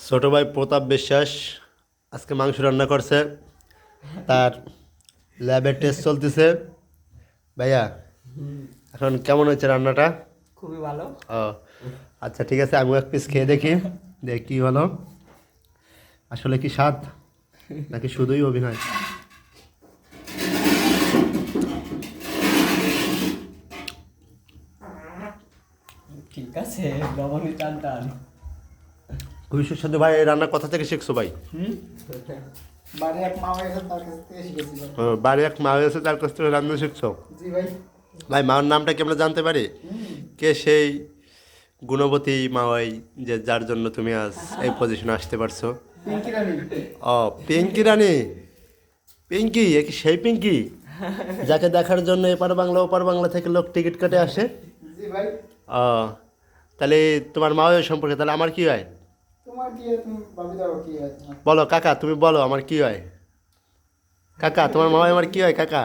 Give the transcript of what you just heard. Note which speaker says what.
Speaker 1: ছোট ভাই প্রতাপ বিশ্বাস আজকে মাংস রান্না করছে। তার ল্যাবের টেস্ট চলতেছে। ভাইয়া, এখন কেমন হয়েছে রান্নাটা?
Speaker 2: খুবই ভালো।
Speaker 1: ও আচ্ছা, ঠিক আছে, আমিও এক পিস খেয়ে দেখি, দেখ কি হলো, আসলে কি স্বাদ নাকি শুধুই অভিনয়।
Speaker 2: ঠিক আছে, লবণে টান টান।
Speaker 1: খুবই সুস্বাদু ভাই। এই রান্না কোথা থেকে শিখছো ভাই?
Speaker 3: বাড়ির এক মামা গেছে তার কাছ থেকে শিখেছি ভাই।
Speaker 1: বাড়ি এক মা হয়েছে, তার কাছ থেকে রান্না শিখছো?
Speaker 3: জি ভাই।
Speaker 1: ভাই, মার নামটা কি আমরা জানতে পারি? কে সেই গুণবতী মাওয়াই যে যার জন্য তুমি আজ এই পজিশনে আসতে পারছো?
Speaker 3: পিঙ্কি রানী।
Speaker 1: ও, পিঙ্কি রানী। পিঙ্কি, এ কি সেই পিঙ্কি যাকে দেখার জন্য এপার বাংলা ওপার বাংলা থেকে লোক টিকিট কেটে আসে?
Speaker 3: জি ভাই।
Speaker 1: ও, তাহলে তোমার মাওয়াই সম্পর্কে তাহলে আমার কি হয়?
Speaker 3: তোমার কি হয়, তুমি ভাবি দাও কি হয় তোমার।
Speaker 1: বলো কাকা, তুমি বলো আমার কি হয়? কাকা, তোমার মাওয়াই আমার কি হয় কাকা?